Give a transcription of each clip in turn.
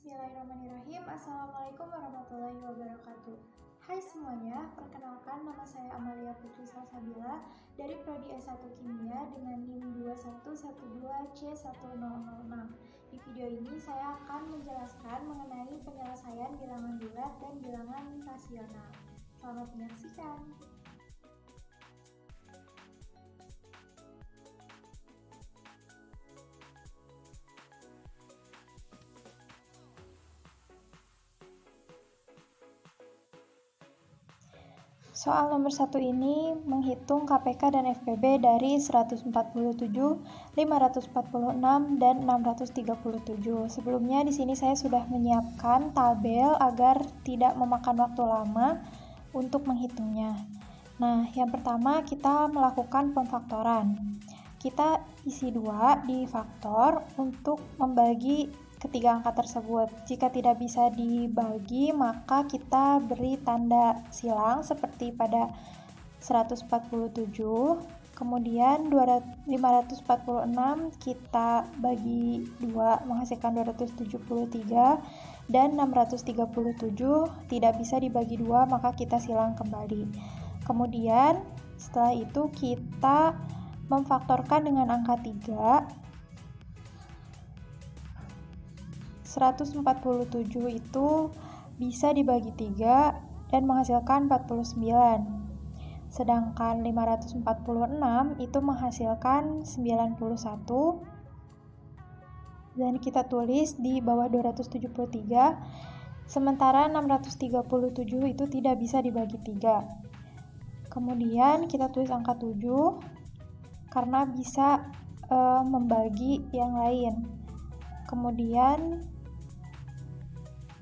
Bismillahirrahmanirrahim. Assalamualaikum warahmatullahi wabarakatuh. Hai semuanya, perkenalkan nama saya Amalia Putri Salsabila dari Prodi S1 Kimia dengan NIM 2112C1006. Di video ini saya akan menjelaskan mengenai penyelesaian bilangan bulat dan bilangan rasional. Selamat menyaksikan. Soal nomor 1 ini menghitung KPK dan FPB dari 147, 546, dan 637. Sebelumnya di sini saya sudah menyiapkan tabel agar tidak memakan waktu lama untuk menghitungnya. Nah, yang pertama kita melakukan pemfaktoran. Kita isi 2 di faktor untuk membagi ketiga angka tersebut. Jika tidak bisa dibagi, maka kita beri tanda silang seperti pada 147. Kemudian 546 kita bagi 2 menghasilkan 273, dan 637 tidak bisa dibagi 2 maka kita silang kembali. Kemudian setelah itu kita memfaktorkan dengan angka 3. 147 itu bisa dibagi 3 dan menghasilkan 49. Sedangkan 546 itu menghasilkan 91. Dan kita tulis di bawah 273. Sementara 637 itu tidak bisa dibagi 3. Kemudian kita tulis angka 7 karena bisa membagi yang lain. Kemudian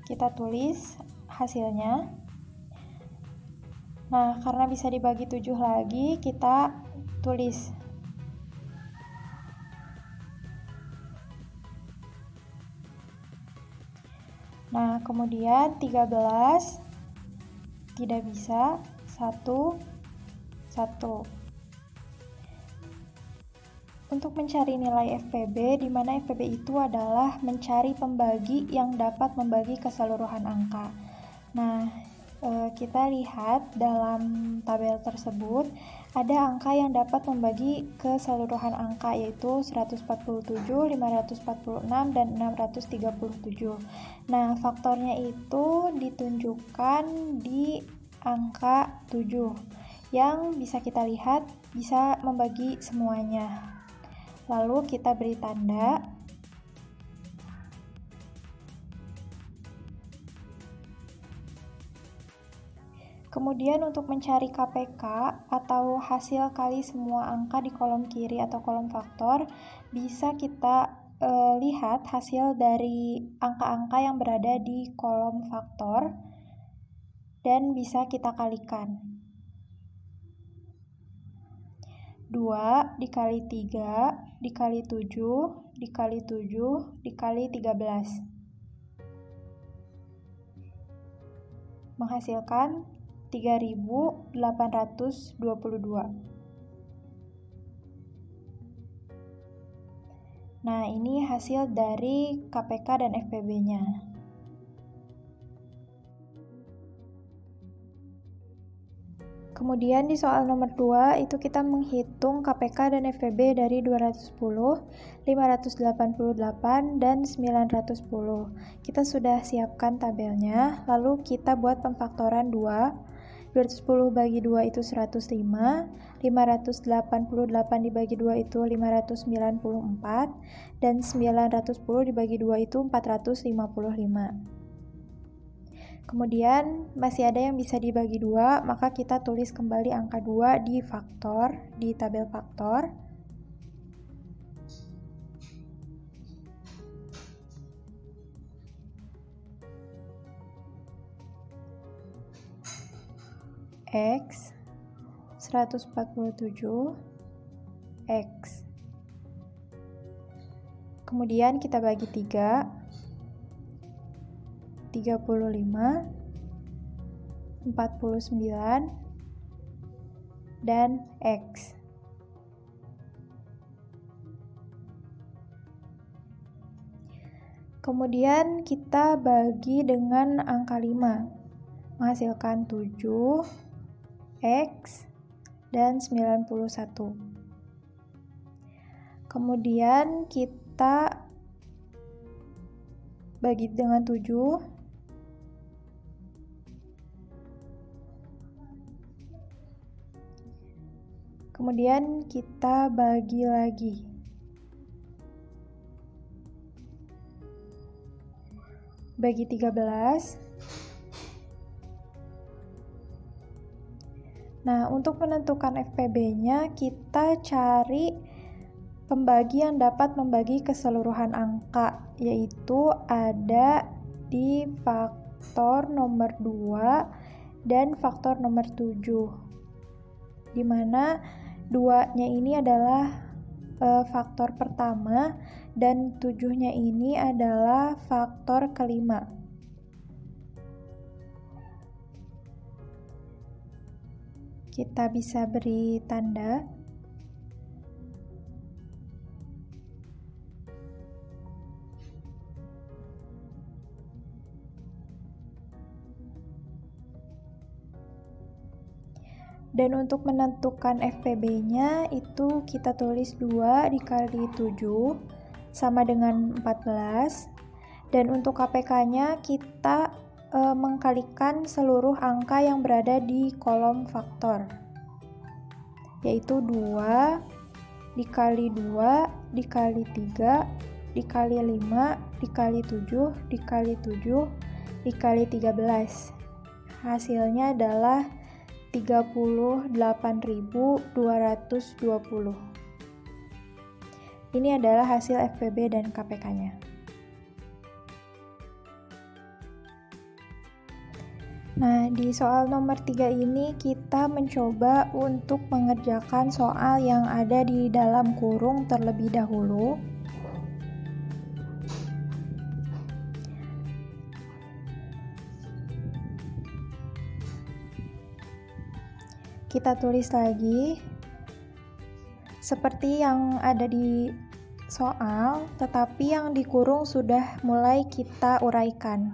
kita tulis hasilnya. Nah, karena bisa dibagi 7 lagi, kita tulis. Nah, kemudian 13 tidak bisa, 1, 1. Untuk mencari nilai FPB, di mana FPB itu adalah mencari pembagi yang dapat membagi keseluruhan angka. Nah, kita lihat dalam tabel tersebut ada angka yang dapat membagi keseluruhan angka, yaitu 147, 546, dan 637. Nah, faktornya itu ditunjukkan di angka 7 yang bisa kita lihat bisa membagi semuanya. Lalu kita beri tanda. Kemudian untuk mencari KPK atau hasil kali semua angka di kolom kiri atau kolom faktor, bisa kita lihat hasil dari angka-angka yang berada di kolom faktor dan bisa kita kalikan. 2 dikali 3 dikali 7 dikali 7 dikali 13 menghasilkan 3.822. Nah, ini hasil dari KPK dan FPB-nya. Kemudian di soal nomor 2 itu kita menghitung KPK dan FPB dari 210, 588, dan 910. Kita sudah siapkan tabelnya, lalu kita buat pemfaktoran 2. 210 bagi 2 itu 105, 588 dibagi 2 itu 594, dan 910 dibagi 2 itu 455. Kemudian masih ada yang bisa dibagi 2, maka kita tulis kembali angka 2 di faktor, di tabel faktor. X 147 X. Kemudian kita bagi 3. 35, 49, dan X. Kemudian kita bagi dengan angka 5, menghasilkan 7, X, dan 91. Kemudian kita bagi dengan 7, kemudian kita bagi lagi. Bagi 13. Nah, untuk menentukan FPB-nya, kita cari pembagi yang dapat membagi keseluruhan angka, yaitu ada di faktor nomor 2 dan faktor nomor 7. Di mana 2-nya ini adalah faktor pertama dan 7-nya ini adalah faktor kelima. Kita bisa beri tanda. Dan untuk menentukan FPB-nya itu kita tulis 2 dikali 7 sama dengan 14. Dan untuk KPK-nya kita mengkalikan seluruh angka yang berada di kolom faktor, yaitu 2 dikali 2 dikali 3 dikali 5 dikali 7 dikali 7 dikali 13. Hasilnya adalah 38.220. Ini adalah hasil FPB dan KPK-nya. Nah, di soal nomor 3 ini kita mencoba untuk mengerjakan soal yang ada di dalam kurung terlebih dahulu. Kita tulis lagi seperti yang ada di soal, tetapi yang dikurung sudah mulai kita uraikan.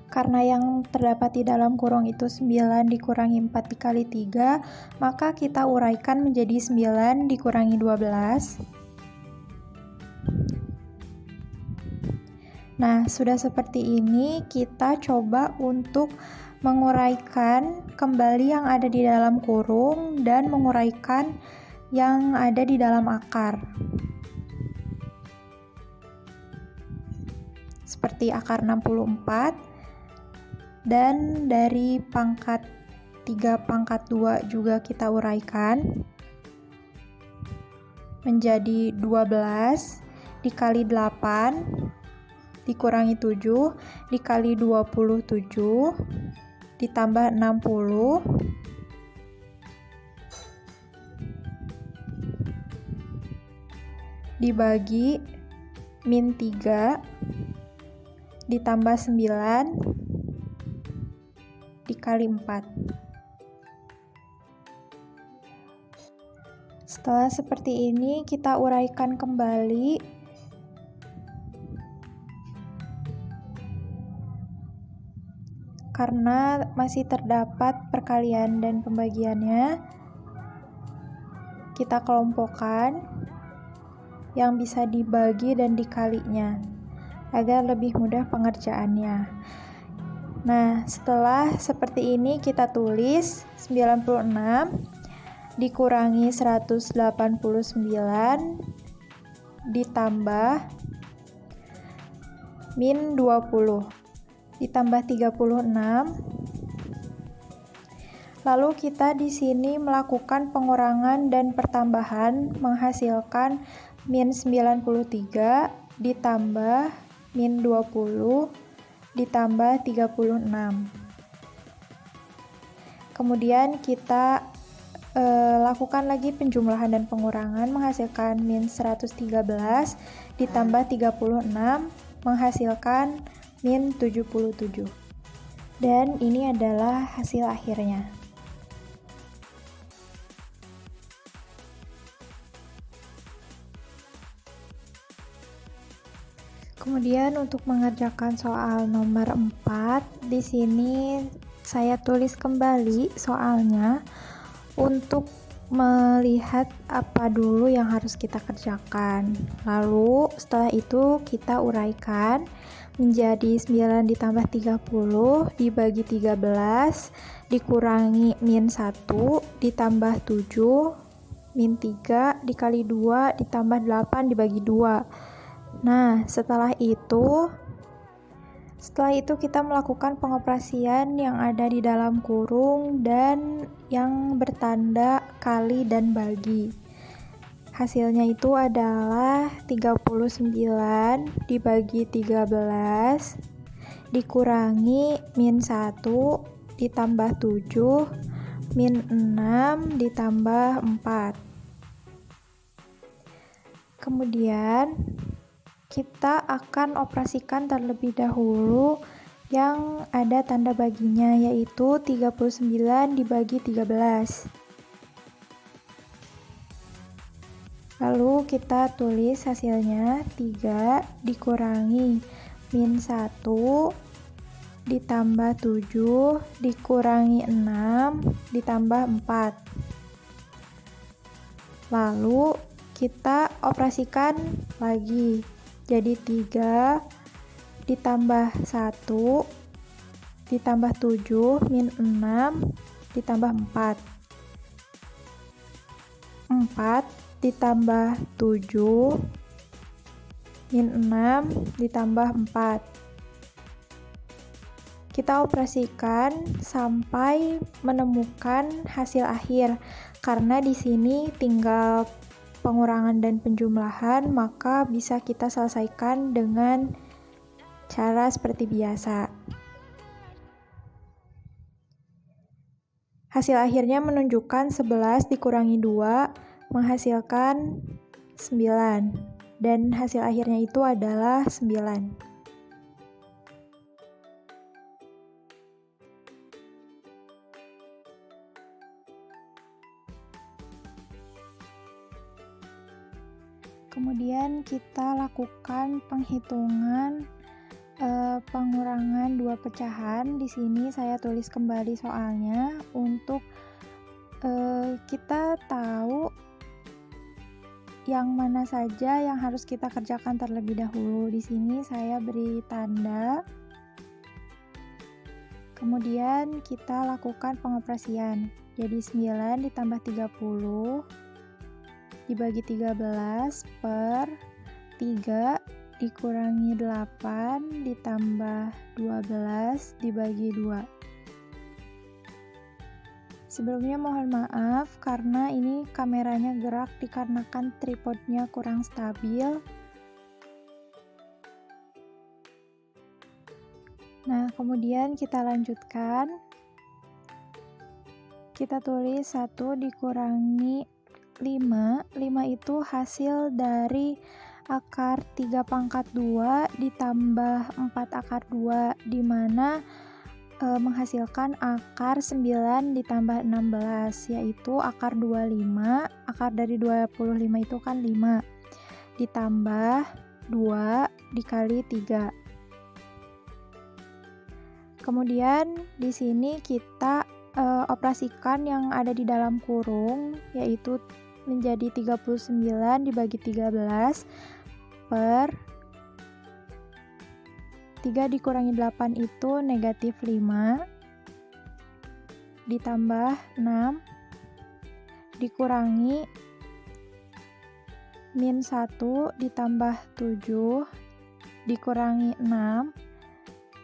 Karena yang terdapat di dalam kurung itu 9 dikurangi 4 dikali 3, maka kita uraikan menjadi 9 dikurangi 12. Nah, sudah seperti ini, kita coba untuk menguraikan kembali yang ada di dalam kurung dan menguraikan yang ada di dalam akar. Seperti akar 64, dan dari pangkat 3 pangkat 2 juga kita uraikan menjadi 12 dikali 8 dikurangi 7 dikali 27 ditambah 60 dibagi min 3 ditambah 9 dikali 4. Setelah seperti ini, kita uraikan kembali karena masih terdapat perkalian dan pembagiannya. Kita kelompokkan yang bisa dibagi dan dikalinya agar lebih mudah pengerjaannya. Nah, setelah seperti ini kita tulis 96 dikurangi 189 ditambah min 20 ditambah 36. Lalu kita di sini melakukan pengurangan dan pertambahan menghasilkan min 93 ditambah min 20 ditambah 36. Kemudian kita lakukan lagi penjumlahan dan pengurangan menghasilkan min 113 ditambah 36 menghasilkan min 77. Dan ini adalah hasil akhirnya. Kemudian untuk mengerjakan soal nomor 4, di sini saya tulis kembali soalnya untuk melihat apa dulu yang harus kita kerjakan. Lalu setelah itu kita uraikan menjadi 9 ditambah 30 dibagi 13 dikurangi min 1 ditambah 7 min 3 dikali 2 ditambah 8 dibagi 2. Nah, setelah itu kita melakukan pengoperasian yang ada di dalam kurung dan yang bertanda kali dan bagi. Hasilnya itu adalah 39 dibagi 13 dikurangi min 1 ditambah 7 min 6 ditambah 4. Kemudian kita akan operasikan terlebih dahulu yang ada tanda baginya, yaitu 39 dibagi 13. Lalu kita tulis hasilnya 3 dikurangi min 1 ditambah 7 dikurangi 6 ditambah 4. Lalu kita operasikan lagi. Jadi 3 ditambah 1 ditambah 7 min 6 ditambah 4. 4 ditambah 7 min 6 ditambah 4. Kita operasikan sampai menemukan hasil akhir. Karena di sini tinggal pengurangan dan penjumlahan, maka bisa kita selesaikan dengan cara seperti biasa. Hasil akhirnya menunjukkan 11 dikurangi 2 menghasilkan 9, dan hasil akhirnya itu adalah 9. Kemudian kita lakukan penghitungan pengurangan dua pecahan. Di sini saya tulis kembali soalnya untuk kita tahu yang mana saja yang harus kita kerjakan terlebih dahulu. Di sini saya beri tanda. Kemudian kita lakukan pengoperasian. Jadi 9 ditambah 30 dibagi 13 per 3 dikurangi 8 ditambah 12 dibagi 2. Sebelumnya mohon maaf karena ini kameranya gerak dikarenakan tripodnya kurang stabil. Nah, kemudian kita lanjutkan. Kita tulis 1 dikurangi 5 itu hasil dari akar 3 pangkat 2 ditambah 4 akar 2, di mana menghasilkan akar 9 ditambah 16, yaitu akar 25. Akar dari 25 itu kan 5 ditambah 2 dikali 3. Kemudian di sini kita operasikan yang ada di dalam kurung, yaitu menjadi 39 dibagi 13 per 3 dikurangi 8 itu negatif 5 ditambah 6 dikurangi min 1 ditambah 7 dikurangi 6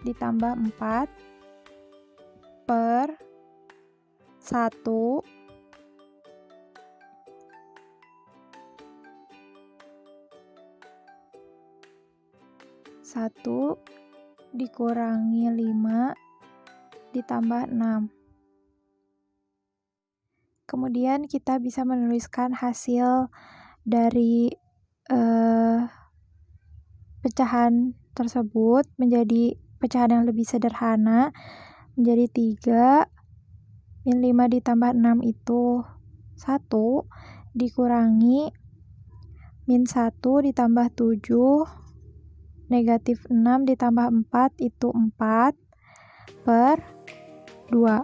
ditambah 4 per 1 dikurangi 5 ditambah 6. Kemudian kita bisa menuliskan hasil dari pecahan tersebut menjadi pecahan yang lebih sederhana, menjadi 3 min 5 ditambah 6 itu 1 dikurangi min 1 ditambah 7 Negatif 6 ditambah 4 itu 4 per 2.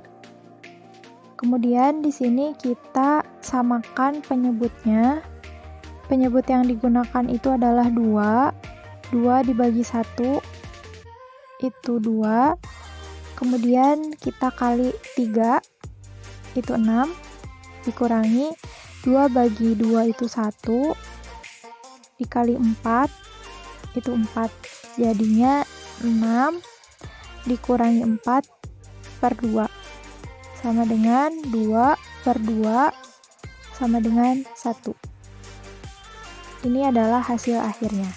Kemudian di sini kita samakan penyebutnya. Penyebut yang digunakan itu adalah 2. 2 dibagi 1 itu 2. Kemudian kita kali 3 itu 6. Dikurangi 2 bagi 2 itu 1. Dikali 4 itu 4. Jadinya 6 dikurangi 4 per 2 sama dengan 2 per 2 sama dengan 1. Ini adalah hasil akhirnya.